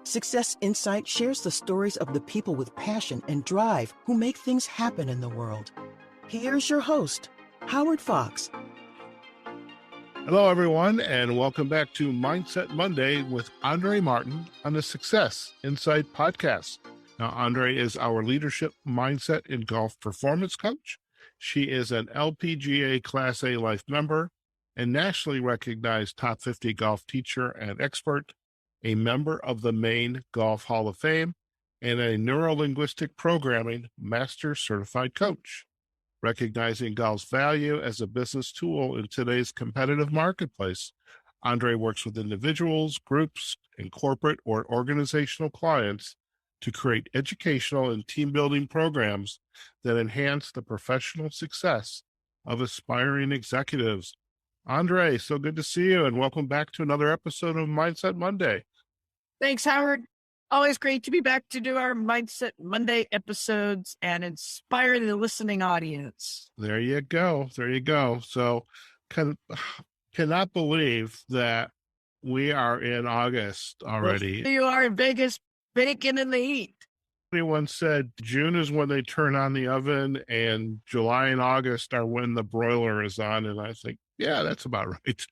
Success Insight shares the stories of the people with passion and drive who make things happen in the world. Here's your host, Howard Fox. Hello, everyone, and welcome back to Mindset Monday with Andree Martin on the Success Insight podcast. Now, Andree is our leadership mindset and golf performance coach. She is an LPGA Class A Life member, a nationally recognized top 50 golf teacher and expert, a member of the Maine Golf Hall of Fame, and a neuro-linguistic programming master certified coach. Recognizing golf's value as a business tool in today's competitive marketplace, Andree works with individuals, groups, and corporate or organizational clients to create educational and team-building programs that enhance the professional success of aspiring executives. Andree, so good to see you, and welcome back to another episode of Mindset Monday. Thanks, Howard. Always great to be back to do our Mindset Monday episodes and inspire the listening audience. There you go. There you go. So cannot believe that we are in August already. Well, you are in Vegas, baking in the heat. Anyone said June is when they turn on the oven and July and August are when the broiler is on. And I think, yeah, that's about right.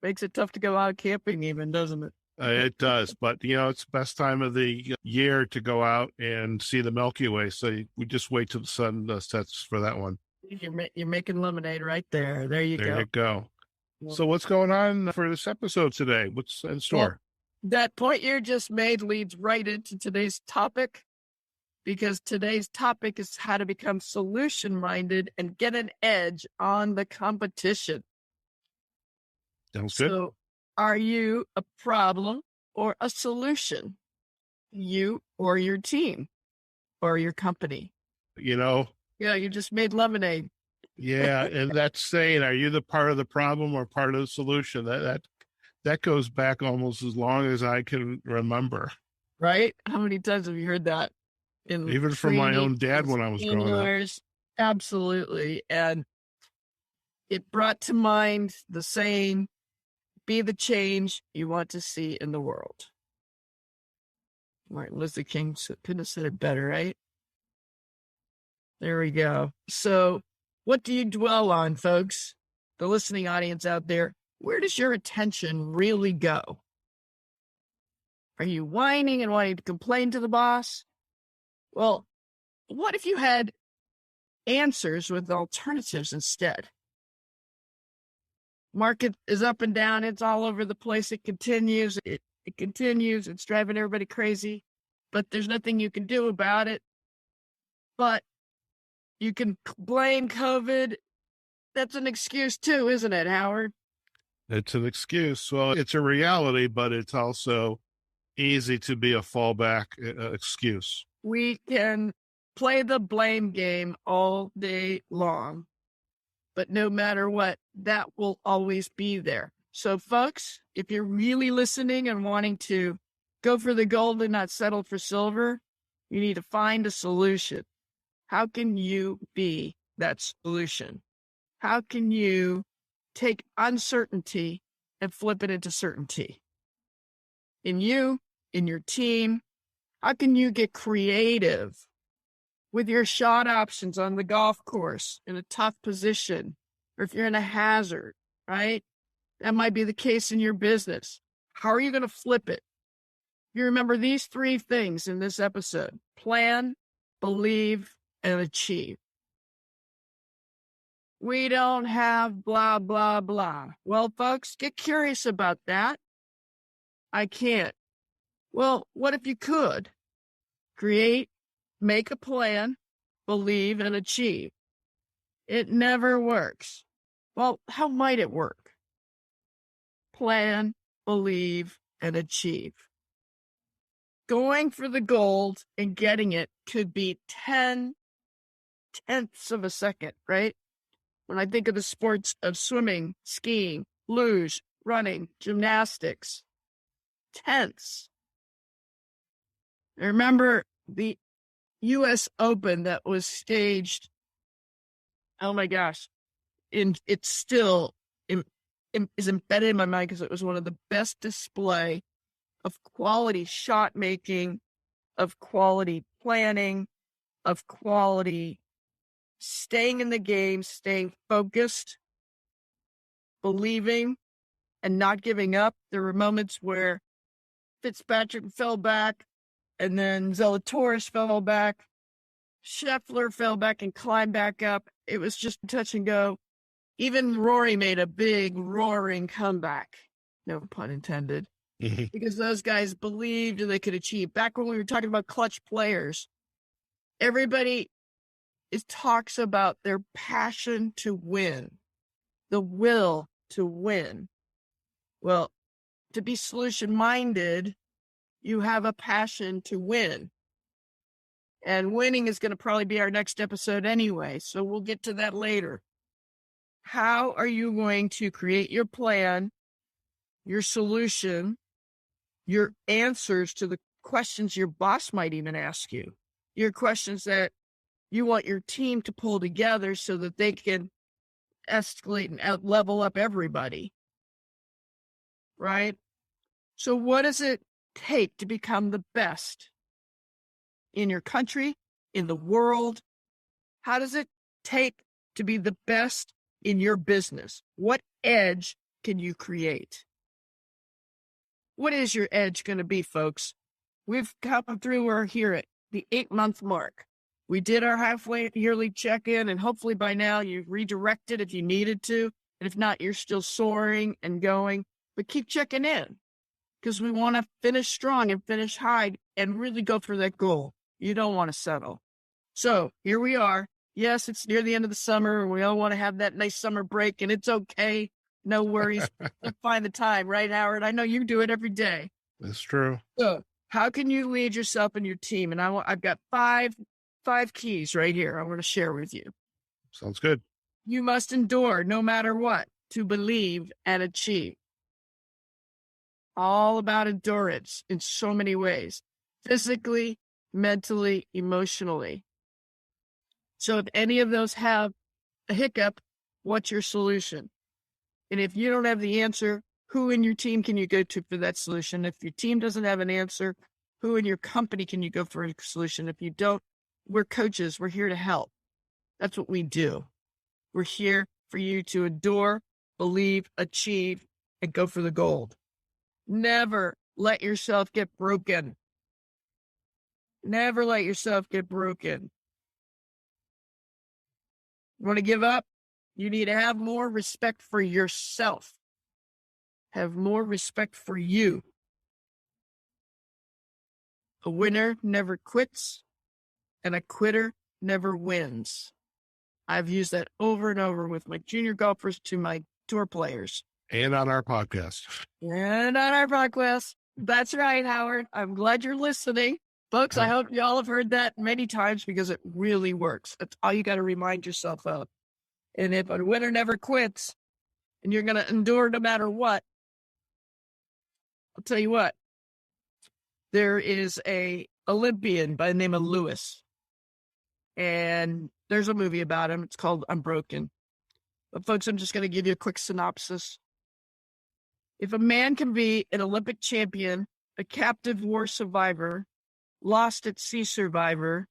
Makes it tough to go out camping even, doesn't it? It does, but it's the best time of the year to go out and see the Milky Way. So we just wait till the sun sets for that one. You're making lemonade right there. There you go. There you go. So what's going on for this episode today? What's in store? Well, that point you just made leads right into today's topic, because today's topic is how to become solution-minded and get an edge on the competition. Sounds good. So, are you a problem or a solution? You or your team or your company? Yeah, you just made lemonade. Yeah, and that's saying, are you the part of the problem or part of the solution? That goes back almost as long as I can remember. Right? How many times have you heard that? Even from my own dad when I was growing up. Absolutely. And it brought to mind the saying, be the change you want to see in the world. Martin Luther King couldn't have said it better, right? There we go. So what do you dwell on, folks? The listening audience out there, where does your attention really go? Are you whining and wanting to complain to the boss? Well, what if you had answers with alternatives instead? Market is up and down. It's all over the place. It continues. It continues. It's driving everybody crazy, but there's nothing you can do about it. But you can blame COVID. That's an excuse too, isn't it, Howard? It's an excuse. Well, it's a reality, but it's also easy to be a fallback excuse. We can play the blame game all day long, but no matter what, that will always be there. So, folks, if you're really listening and wanting to go for the gold and not settle for silver, you need to find a solution. How can you be that solution? How can you take uncertainty and flip it into certainty? In you, in your team, how can you get creative with your shot options on the golf course in a tough position, or if you're in a hazard, right? That might be the case in your business. How are you going to flip it? You remember these three things in this episode: plan, believe, and achieve. We don't have blah, blah, blah. Well, folks, get curious about that. I can't. Well, what if you could? Create, make a plan, believe, and achieve. It never works. Well, how might it work? Plan, believe, and achieve. Going for the gold and getting it could be 10 tenths of a second, right? When I think of the sports of swimming, skiing, luge, running, gymnastics, tenths. I remember the U.S. Open that was staged, oh my gosh, it's still is embedded in my mind because it was one of the best display of quality shot making, of quality planning, of quality staying in the game, staying focused, believing, and not giving up. There were moments where Fitzpatrick fell back, and then Zalatoris fell back. Scheffler fell back and climbed back up. It was just touch and go. Even Rory made a big roaring comeback. No pun intended. Because those guys believed they could achieve. Back when we were talking about clutch players, everybody talks about their passion to win, the will to win. Well, to be solution-minded, you have a passion to win. And winning is going to probably be our next episode anyway, so we'll get to that later. How are you going to create your plan, your solution, your answers to the questions your boss might even ask you, your questions that you want your team to pull together so that they can escalate and level up everybody, right? So what does it take to become the best in your country, in the world? How does it take to be the best in your business? What edge can you create? What is your edge going to be, folks? We've come through, we're here at the 8-month mark. We did our halfway yearly check-in, and hopefully by now you've redirected if you needed to. And if not, you're still soaring and going. But keep checking in because we want to finish strong and finish high and really go for that goal. You don't want to settle. So here we are. Yes, it's near the end of the summer, and we all want to have that nice summer break, and it's okay. No worries. We'll find the time, right, Howard? I know you do it every day. That's true. So how can you lead yourself and your team? And I've got five keys right here I want to share with you. Sounds good. You must endure no matter what to believe and achieve. All about endurance in so many ways, physically, mentally, emotionally. So if any of those have a hiccup, what's your solution? And if you don't have the answer, who in your team can you go to for that solution? If your team doesn't have an answer, who in your company can you go for a solution? If you don't, we're coaches. We're here to help. That's what we do. We're here for you to endure, believe, achieve, and go for the gold. Never let yourself get broken. Never let yourself get broken. You want to give up? You need to have more respect for yourself. Have more respect for you. A winner never quits, and a quitter never wins. I've used that over and over with my junior golfers to my tour players. And on our podcast. That's right, Howard. I'm glad you're listening. Folks, I hope y'all have heard that many times because it really works. That's all you got to remind yourself of. And if a winner never quits and you're going to endure no matter what, I'll tell you what. There is a Olympian by the name of Lewis. And there's a movie about him. It's called Unbroken. But folks, I'm just going to give you a quick synopsis. If a man can be an Olympic champion, a captive war survivor, lost at sea survivor,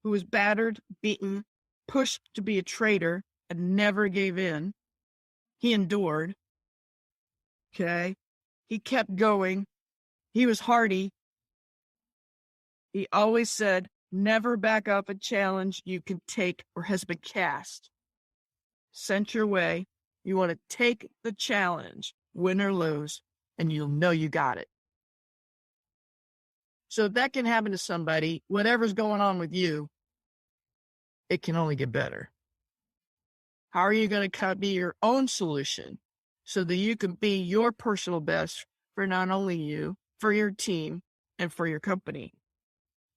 who was battered, beaten, pushed to be a traitor, and never gave in, he endured. Okay? He kept going. He was hardy. He always said, never back up a challenge you can take or has been cast. Sent your way. You want to take the challenge, win or lose, and you'll know you got it. So if that can happen to somebody, whatever's going on with you, it can only get better. How are you going to be your own solution so that you can be your personal best for not only you, for your team, and for your company?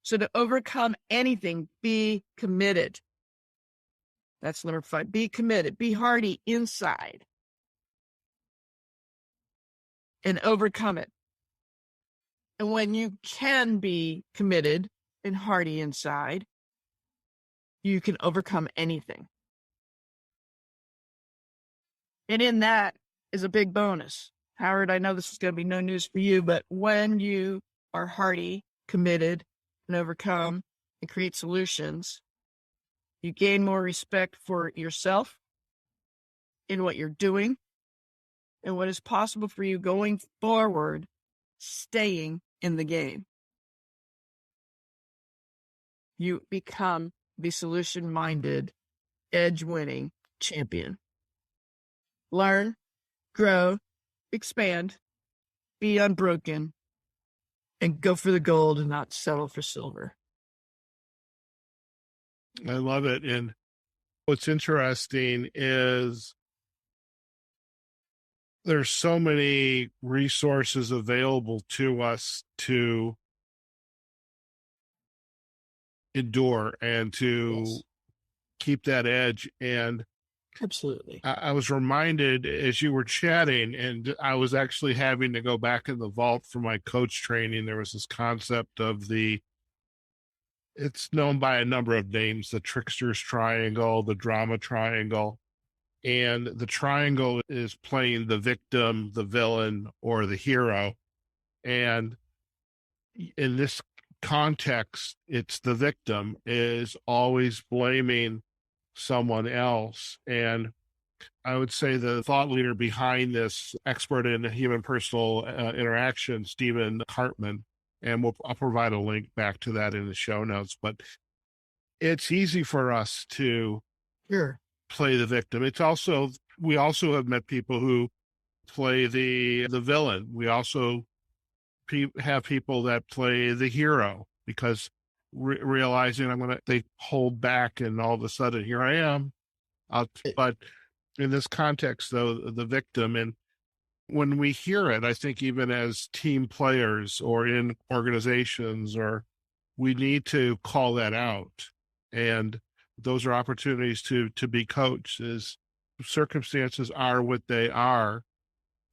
So to overcome anything, be committed. That's number 5. Be committed. Be hardy inside. And overcome it. And when you can be committed and hardy inside, you can overcome anything. And in that, is a big bonus. Howard, I know this is going to be no news for you, but when you are hearty, committed, and overcome and create solutions, you gain more respect for yourself in what you're doing and what is possible for you going forward, staying in the game. You become the solution-minded, edge-winning champion. Learn, grow, expand, be unbroken, and go for the gold and not settle for silver. I love it. And what's interesting is there's so many resources available to us to endure and to keep that edge. And Absolutely. I was reminded as you were chatting, and I was actually having to go back in the vault for my coach training. There was this concept of it's known by a number of names, the trickster's triangle, the drama triangle. And the triangle is playing the victim, the villain, or the hero. And in this context, it's the victim is always blaming someone else. And I would say the thought leader behind this, expert in human personal interaction, Stephen Hartman, and I'll provide a link back to that in the show notes, but it's easy for us to play the victim. We also have met people who play the villain. We also have people that play the hero because realizing they hold back and all of a sudden here I am. But in this context, though, the victim, and when we hear it, I think even as team players or in organizations, or we need to call that out. And those are opportunities to be coached. Is circumstances are what they are,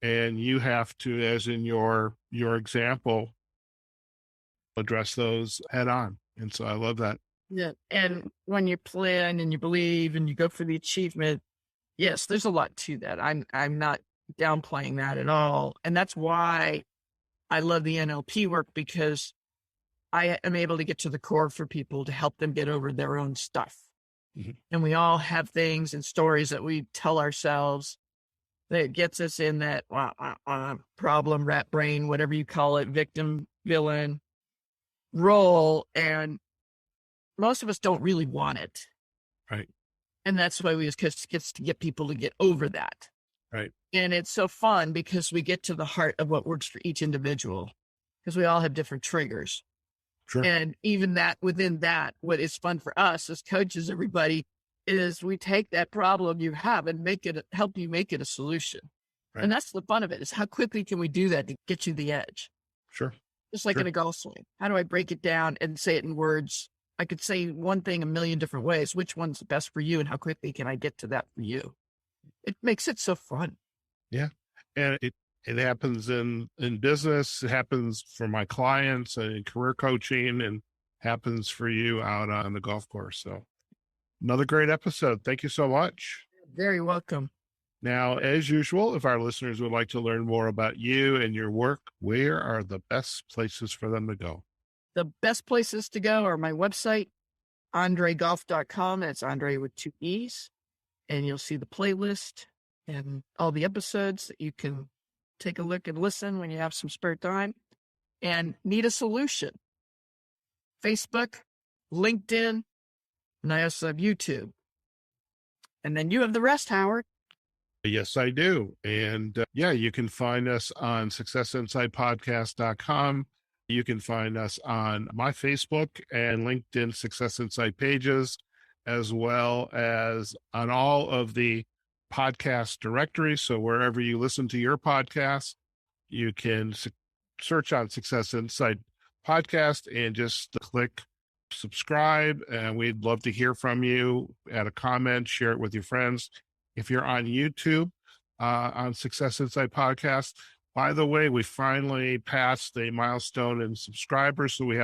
and you have to, as in your example, address those head on. And so I love that. Yeah. And when you plan and you believe and you go for the achievement, yes, there's a lot to that. I'm not downplaying that at all. And that's why I love the NLP work, because I am able to get to the core for people to help them get over their own stuff. Mm-hmm. And we all have things and stories that we tell ourselves that gets us in that problem, rat brain, whatever you call it, victim, villain role. And most of us don't really want it. Right. And that's why we just gets to get people to get over that. Right. And it's so fun because we get to the heart of what works for each individual, because we all have different triggers. Sure. And even that within that, what is fun for us as coaches, everybody, is we take that problem you have and help you make it a solution. Right. And that's the fun of it, is how quickly can we do that to get you the edge? Sure. Just like in a golf swing. How do I break it down and say it in words? I could say one thing a million different ways. Which one's the best for you, and how quickly can I get to that for you? It makes it so fun. Yeah. And it happens in business. It happens for my clients in career coaching, and happens for you out on the golf course. So another great episode. Thank you so much. Very welcome. Now, as usual, if our listeners would like to learn more about you and your work, where are the best places for them to go? The best places to go are my website, andreegolf.com. That's Andree with 2 E's. And you'll see the playlist and all the episodes that you can take a look and listen when you have some spare time and need a solution. Facebook, LinkedIn, and I also have YouTube. And then you have the rest, Howard. Yes, I do. And you can find us on successinsidepodcast.com. You can find us on my Facebook and LinkedIn Success Insight pages, as well as on all of the podcast directories. So wherever you listen to your podcast, you can search on Success Insight Podcast and just click subscribe. And we'd love to hear from you. Add a comment, share it with your friends. If you're on YouTube, on Success Insight Podcast, by the way, we finally passed a milestone in subscribers. So we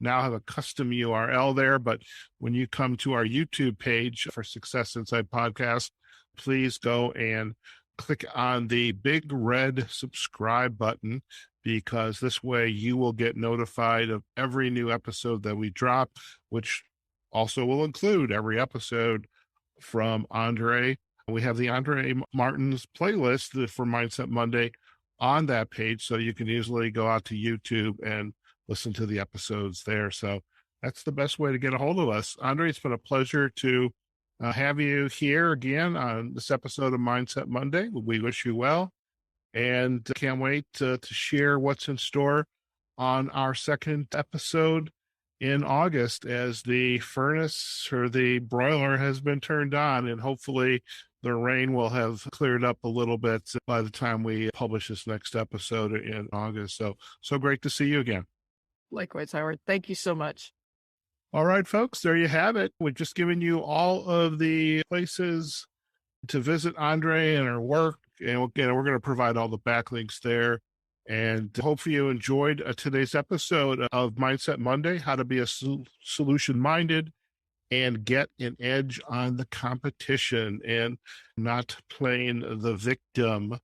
now have a custom URL there. But when you come to our YouTube page for Success Insight Podcast, please go and click on the big red subscribe button, because this way you will get notified of every new episode that we drop, which also will include every episode from Andree. We have the Andree Martin's playlist for Mindset Monday on that page, so you can easily go out to YouTube and listen to the episodes there. So that's the best way to get a hold of us. Andree, it's been a pleasure to have you here again on this episode of Mindset Monday. We wish you well, and can't wait to share what's in store on our second episode in August, as the furnace or the broiler has been turned on, and hopefully the rain will have cleared up a little bit by the time we publish this next episode in August. So great to see you again. Likewise, Howard. Thank you so much. All right, folks, there you have it. We've just given you all of the places to visit Andree and her work, and again, we're going to provide all the backlinks there. And hopefully you enjoyed today's episode of Mindset Monday, how to be a solution-minded and get an edge on the competition, and not playing the victim,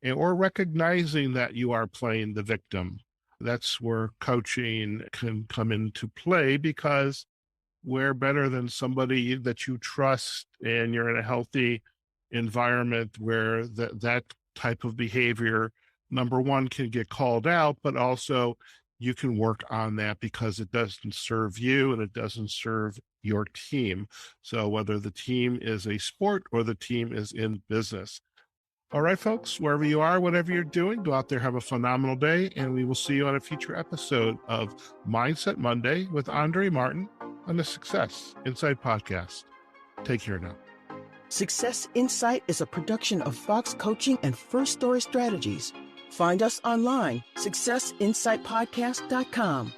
or recognizing that you are playing the victim. That's where coaching can come into play, because we're better than somebody that you trust, and you're in a healthy environment where that type of behavior, number one, can get called out, but also you can work on that because it doesn't serve you and it doesn't serve your team. So whether the team is a sport or the team is in business. All right, folks, wherever you are, whatever you're doing, go out there, have a phenomenal day, and we will see you on a future episode of Mindset Monday with Andree Martin on the Success Insight podcast. Take care now. Success Insight is a production of Fox Coaching and First Story Strategies. Find us online, successinsightpodcast.com.